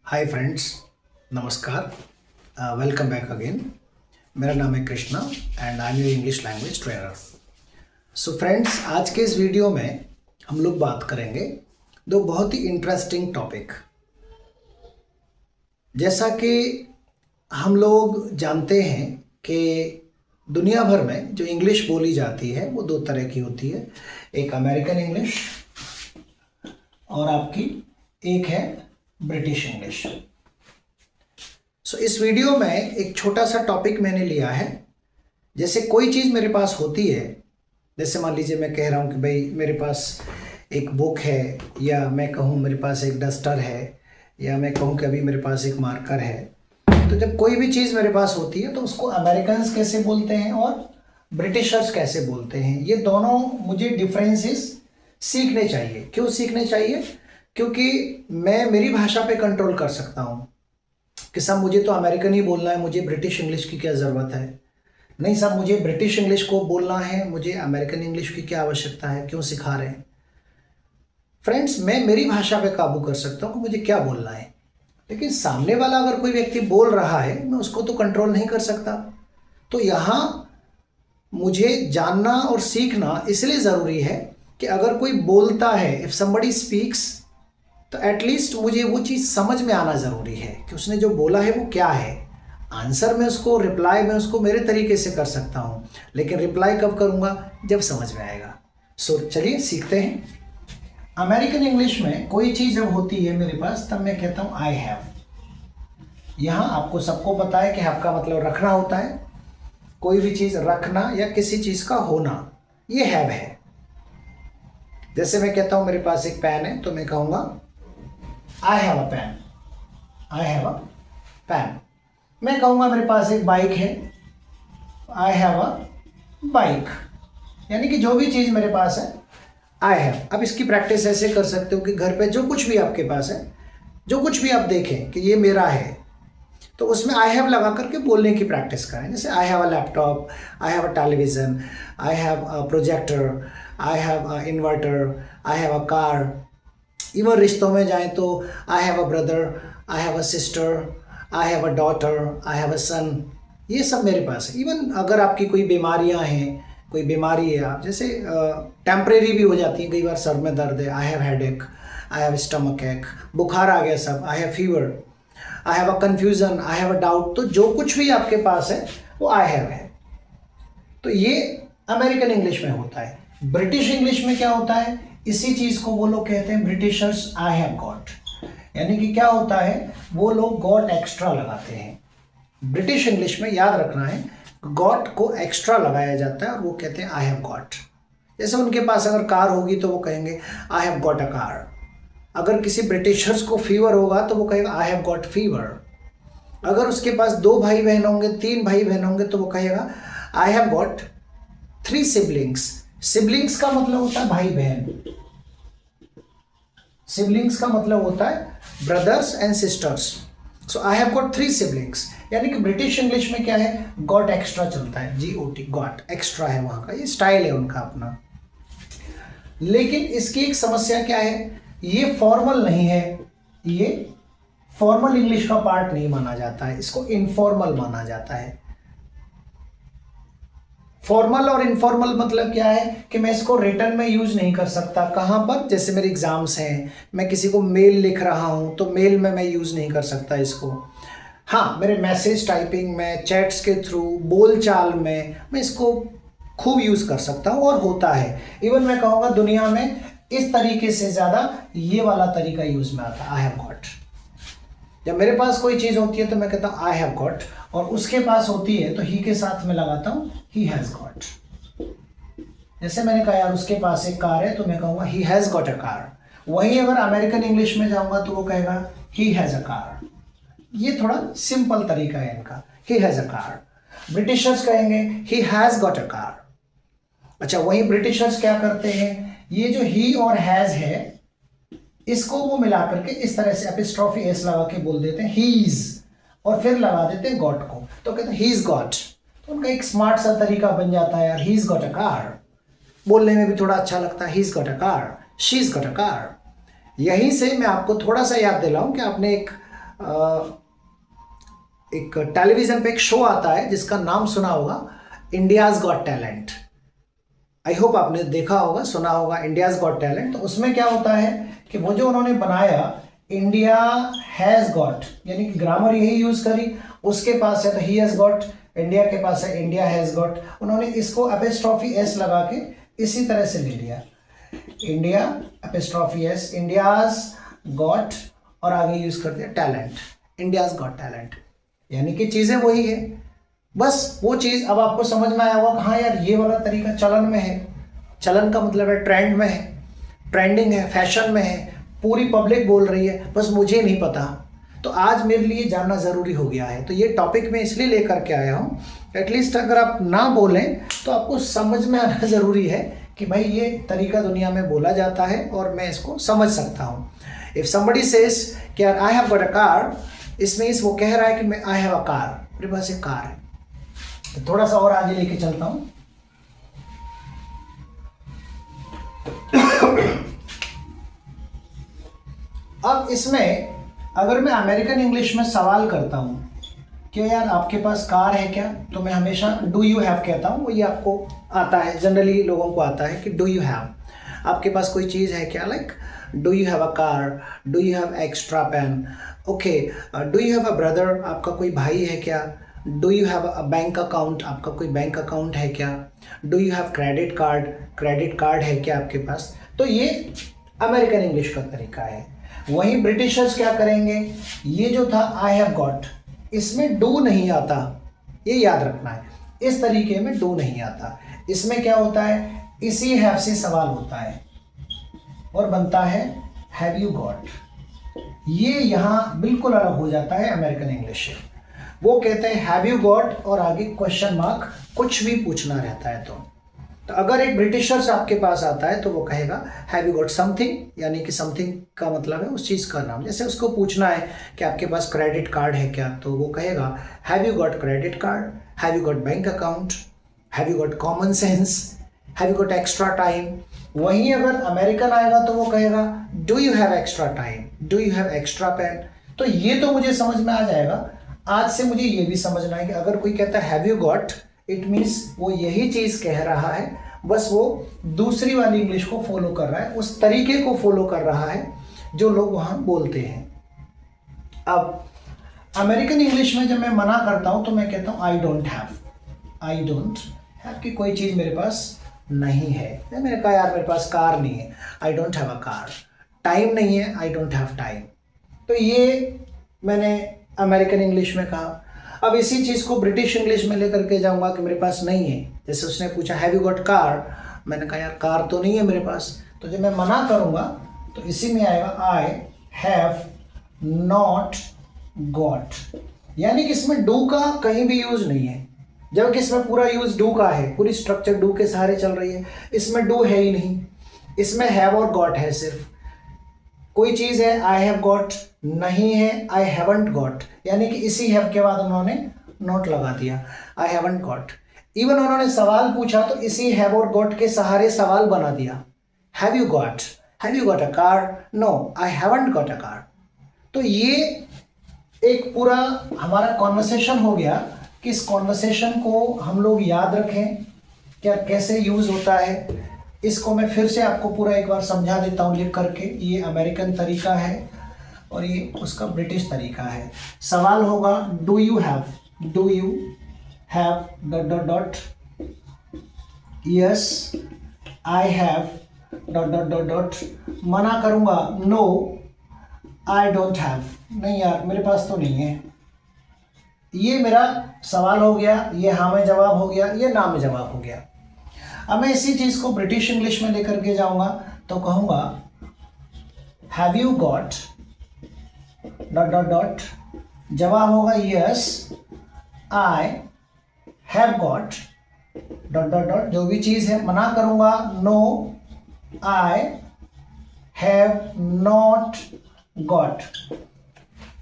Hi friends, नमस्कार। Welcome back again. मेरा नाम है Krishna and I am your English language trainer. So friends, आज के इस वीडियो में हम लोग बात करेंगे दो बहुत ही इंटरेस्टिंग टॉपिक। जैसा कि हम लोग जानते हैं कि दुनिया भर में जो इंग्लिश बोली जाती है वो दो तरह की होती है। एक अमेरिकन इंग्लिश और आपकी एक है ब्रिटिश इंग्लिश। सो इस वीडियो में एक छोटा सा टॉपिक मैंने लिया है। जैसे कोई चीज़ मेरे पास होती है, जैसे मान लीजिए मैं कह रहा हूँ कि भाई मेरे पास एक बुक है, या मैं कहूँ मेरे पास एक डस्टर है, या मैं कहूँ कि अभी मेरे पास एक मार्कर है। तो जब कोई भी चीज़ मेरे पास होती है तो उसको अमेरिकन्स कैसे बोलते हैं और ब्रिटिशर्स कैसे बोलते हैं, ये दोनों मुझे डिफरेंसेस सीखने चाहिए। क्यों सीखने चाहिए? क्योंकि मैं मेरी भाषा पे कंट्रोल कर सकता हूँ कि साहब मुझे तो अमेरिकन ही बोलना है, मुझे ब्रिटिश इंग्लिश की क्या ज़रूरत है। नहीं साहब, मुझे ब्रिटिश इंग्लिश को बोलना है, मुझे अमेरिकन इंग्लिश की क्या आवश्यकता है, क्यों सिखा रहे हैं। फ्रेंड्स, मैं मेरी भाषा पे काबू कर सकता हूँ कि मुझे क्या बोलना है, लेकिन सामने वाला अगर कोई व्यक्ति बोल रहा है, मैं उसको तो कंट्रोल नहीं कर सकता। तो यहाँ मुझे जानना और सीखना इसलिए ज़रूरी है कि अगर कोई बोलता है, इफ़ समबडी स्पीक्स, तो एटलीस्ट मुझे वो चीज़ समझ में आना ज़रूरी है कि उसने जो बोला है वो क्या है। आंसर में उसको, रिप्लाई में उसको मेरे तरीके से कर सकता हूँ, लेकिन रिप्लाई कब करूँगा? जब समझ में आएगा। सो चलिए सीखते हैं। अमेरिकन इंग्लिश में कोई चीज़ जब होती है मेरे पास, तब मैं कहता हूँ आई हैव। यहाँ आपको सबको पता है कि हैव का मतलब रखना होता है। कोई भी चीज़ रखना या किसी चीज़ का होना, ये हैव है। जैसे मैं कहता हूँ मेरे पास एक पेन है, तो मैं कहूँगा I have a pen. I have a pen. मैं कहूँगा मेरे पास एक बाइक है, आई हैव अ बाइक। यानी कि जो भी चीज़ मेरे पास है, आई हैव। अब इसकी प्रैक्टिस ऐसे कर सकते हो कि घर पे जो कुछ भी आपके पास है, जो कुछ भी आप देखें कि ये मेरा है, तो उसमें आई हैव लगा करके बोलने की प्रैक्टिस करें। जैसे I have a laptop, I have a television, I have a projector, I have a inverter, I have a car. Even रिश्तों में जाएं तो I have a brother, I have a sister, I have a daughter, I have a son. ये सब मेरे पास है। Even अगर आपकी कोई बीमारियां हैं, कोई बीमारी है, आप जैसे टेम्परेरी भी हो जाती है, कई बार सर में दर्द है, I have headache, I have stomach एक, बुखार आ गया सब, I have fever, I have a confusion, I have a doubt. तो जो कुछ भी आपके पास है वो आई हैव है। तो ये अमेरिकन इंग्लिश में होता है। ब्रिटिश इंग्लिश में क्या होता है? इसी चीज़ को वो लोग कहते हैं ब्रिटिशर्स आई हैव गॉट। यानी कि क्या होता है, वो लोग गॉट एक्स्ट्रा लगाते हैं। ब्रिटिश इंग्लिश में याद रखना है, गॉट को एक्स्ट्रा लगाया जाता है और वो कहते हैं आई हैव गॉट। जैसे उनके पास अगर कार होगी तो वो कहेंगे आई हैव गॉट अ कार। अगर किसी ब्रिटिशर्स को फीवर होगा तो वो कहेगा आई हैव गॉट फीवर। अगर उसके पास 2 भाई बहन होंगे, 3 भाई बहन होंगे, तो वो कहेगा आई हैव गॉट 3 सिबलिंग्स। सिबलिंग्स का मतलब होता है भाई बहन। सिबलिंग्स का मतलब होता है brothers and sisters. So I have got 3 siblings. यानी कि ब्रिटिश इंग्लिश में क्या है, गॉट एक्स्ट्रा चलता है, GOT, गॉट एक्स्ट्रा है वहां का, ये स्टाइल है उनका अपना। लेकिन इसकी एक समस्या क्या है, ये फॉर्मल नहीं है, ये फॉर्मल इंग्लिश का पार्ट नहीं माना जाता है, इसको इनफॉर्मल माना जाता है। फॉर्मल और इनफॉर्मल मतलब क्या है कि मैं इसको रिटर्न में यूज नहीं कर सकता। कहाँ पर? जैसे मेरे एग्जाम्स हैं, मैं किसी को मेल लिख रहा हूँ, तो मेल में मैं यूज नहीं कर सकता इसको। हाँ, मेरे मैसेज टाइपिंग में, चैट्स के थ्रू, बोलचाल में मैं इसको खूब यूज कर सकता हूँ और होता है। इवन मैं कहूँगा दुनिया में इस तरीके से ज़्यादा ये वाला तरीका यूज में आता है, आई हैव गॉट। जब मेरे पास कोई चीज़ होती है तो मैं कहता हूँ आई हैव गॉट, और उसके पास होती है तो ही के साथ में लगाता हूँ ही हैज़ गॉट। जैसे मैंने कहा यार उसके पास एक कार है, तो मैं कहूँगा ही हैज़ गॉट अ कार। वहीं अगर अमेरिकन इंग्लिश में जाऊँगा तो वो कहेगा ही हैज़ अ कार। ये थोड़ा सिंपल तरीका है इनका, he has a car. Britishers कहेंगे he has got a car. अच्छा, वहीं ब्रिटिशर्स क्या करते हैं, ये जो ही और हैज़ है, इसको वो मिला करके इस तरह से एपिस्ट्रॉफी एस लगा के बोल देते हैं हीज, और फिर लगा देते हैं गॉट को, तो कहते हैं हीज गॉट। तो उनका एक स्मार्ट सा तरीका बन जाता है यार, हीज गॉट अ कार। बोलने में भी थोड़ा अच्छा लगता है, he's got a car, she's got a car. यहीं से मैं आपको थोड़ा सा याद दिलाऊं कि आपने एक एक टेलीविजन पे एक शो आता है जिसका नाम सुना होगा, India's got talent. I hope आपने देखा होगा, सुना होगा, इंडियाज गॉट टैलेंट। तो उसमें क्या होता है कि वो जो उन्होंने बनाया, इंडिया हैज़ गॉट, यानी कि ग्रामर यही यूज करी, उसके पास है तो ही हैज़ गॉट, इंडिया के पास है इंडिया हैज़ गॉट। उन्होंने इसको एपिस्ट्रॉफी एस लगा के इसी तरह से ले लिया, India epistrophe S, India's got, और आगे यूज कर दिया टैलेंट, इंडियाज गॉट टैलेंट। यानी कि चीज़ें वही है, बस वो चीज़ अब आपको समझ में आया होगा, हाँ यार ये वाला तरीका चलन में है। चलन का मतलब है ट्रेंड में है, ट्रेंडिंग है, फैशन में है, पूरी पब्लिक बोल रही है, बस मुझे नहीं पता। तो आज मेरे लिए जानना ज़रूरी हो गया है। तो ये टॉपिक मैं इसलिए लेकर के आया हूँ, एटलीस्ट अगर आप ना बोलें तो आपको समझ में आना ज़रूरी है कि भाई ये तरीका दुनिया में बोला जाता है और मैं इसको समझ सकता हूँ। इफ़ समबडी सेज कि यार आई हैव गॉट अ कार, इसमें वो कह रहा है कि मैं आई हैव अ कार, मेरे पास एक कार है। तो थोड़ा सा और आगे लेके चलता हूं। अब इसमें अगर मैं अमेरिकन इंग्लिश में सवाल करता हूं कि यार आपके पास कार है क्या, तो मैं हमेशा डू यू हैव कहता हूं। वो ये आपको आता है, जनरली लोगों को आता है कि डू यू हैव, आपके पास कोई चीज़ है क्या, like do you have a car, do you have extra pen, okay, do you have a brother, आपका कोई भाई है क्या, do you have a bank account, आपका कोई बैंक अकाउंट है क्या, do you have credit card है क्या आपके पास। तो ये अमेरिकन इंग्लिश का तरीका है। वहीं ब्रिटिशर्स क्या करेंगे, ये जो था आई हैव गॉट, इसमें डू नहीं आता, ये याद रखना है, इस तरीके में डू नहीं आता। इसमें क्या होता है, इसी हैव से सवाल होता है और बनता है हैव यू गॉट। ये यहाँ बिल्कुल अलग हो जाता है अमेरिकन इंग्लिश से। वो कहते हैं हैव यू गॉट और आगे क्वेश्चन मार्क, कुछ भी पूछना रहता है। तो अगर एक ब्रिटिशर से आपके पास आता है तो वो कहेगा हैव यू गॉट समथिंग, यानी कि समथिंग का मतलब है उस चीज़ का नाम। जैसे उसको पूछना है कि आपके पास क्रेडिट कार्ड है क्या, तो वो कहेगा have you got credit card, have you got bank account, have you got common sense, have you got extra time. वहीं अगर अमेरिकन आएगा तो वो कहेगा do you have extra time, do you have extra pen. तो ये तो मुझे समझ में आ जाएगा। आज से मुझे ये भी समझना है कि अगर कोई कहता है have you got, it means वो यही चीज़ कह रहा है, बस वो दूसरी वाली इंग्लिश को फॉलो कर रहा है, उस तरीके को फॉलो कर रहा है जो लोग वहाँ बोलते हैं। अब अमेरिकन इंग्लिश में जब मैं मना करता हूँ तो मैं कहता हूँ आई डोंट हैव, कि कोई चीज़ मेरे पास नहीं है। मैंने कहा यार मेरे पास कार नहीं है, I don't have a car, time नहीं है, आई डोंट हैव टाइम। तो ये मैंने अमेरिकन इंग्लिश में कहा। अब इसी चीज़ को ब्रिटिश इंग्लिश में लेकर के जाऊंगा कि मेरे पास नहीं है। जैसे उसने पूछा हैव यू गॉट कार, मैंने कहा यार कार तो नहीं है मेरे पास। तो जब मैं मना करूंगा तो इसी में आएगा आई हैव नॉट गॉट, यानी कि इसमें डू का कहीं भी यूज नहीं है, जबकि इसमें पूरा यूज डू का है, पूरी स्ट्रक्चर डू के सहारे चल रही है। इसमें डू है ही नहीं, इसमें हैव और गॉट है। सिर्फ कोई चीज़ है आई हैव गॉट, नहीं है आई हैवंट गॉट, यानी कि इसी हैव के बाद उन्होंने नोट लगा दिया, आई हैवंट गॉट। इवन उन्होंने सवाल पूछा तो इसी हैव और गॉट के सहारे सवाल बना दिया, have you got a car, no I haven't got a car. तो ये एक पूरा हमारा कॉन्वर्सेशन हो गया कि इस कॉन्वर्सेशन को हम लोग याद रखें, क्या कैसे यूज होता है। इसको मैं फिर से आपको पूरा एक बार समझा देता हूँ लिख करके। ये अमेरिकन तरीका है और ये उसका ब्रिटिश तरीका है। सवाल होगा do you have dot dot dot, yes I have dot dot dot dot. मना करूँगा नो आई डोंट हैव, नहीं यार मेरे पास तो नहीं है। ये मेरा सवाल हो गया, ये हाँ में जवाब हो गया, ये ना में जवाब हो गया। अब मैं इसी चीज़ को ब्रिटिश इंग्लिश में लेकर के जाऊंगा तो कहूँगा have you got dot dot dot, जवाब होगा yes I have got dot dot dot, जो भी चीज़ है। मना करूँगा no I have not got.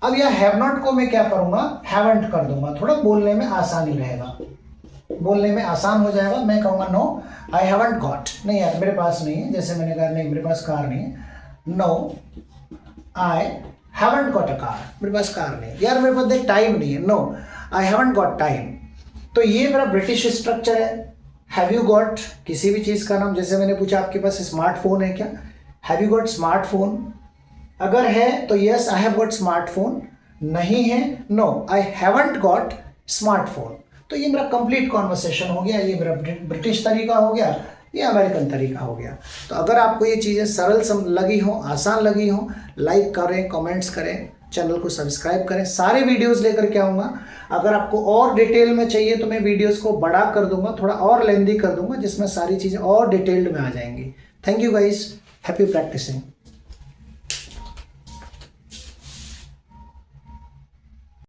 अब यह हैव नॉट को मैं क्या करूँगा, हैवंट कर दूंगा, थोड़ा बोलने में आसानी रहेगा, बोलने में आसान हो जाएगा। मैं कहूँगा नो आई हैवंट गॉट, नहीं यार मेरे पास नहीं है। जैसे मैंने कहा नहीं मेरे पास कार नहीं है, no I haven't got a car, मेरे पास कार नहीं, यार मेरे पास देख टाइम नहीं है, no I haven't got time. तो ये मेरा ब्रिटिश स्ट्रक्चर है। हैव यू गॉट किसी भी चीज़ का नाम, जैसे मैंने पूछा आपके पास स्मार्टफोन है क्या, हैव यू गॉट स्मार्टफोन, अगर है तो yes I have got smartphone, नहीं है no I haven't got smartphone. तो ये मेरा कंप्लीट कॉन्वर्सेशन हो गया, ये मेरा ब्रिटिश तरीका हो गया, ये अमेरिकन तरीका हो गया। तो अगर आपको ये चीज़ें सरल लगी हो, आसान लगी हो, लाइक करें, कमेंट्स करें, चैनल को सब्सक्राइब करें। सारे वीडियोस लेकर के आऊँगा। अगर आपको और डिटेल में चाहिए तो मैं वीडियोस को बड़ा कर दूंगा, थोड़ा और लेंदी कर दूंगा, जिसमें सारी चीज़ें और डिटेल्ड में आ जाएंगी। Thank you guys, happy practising.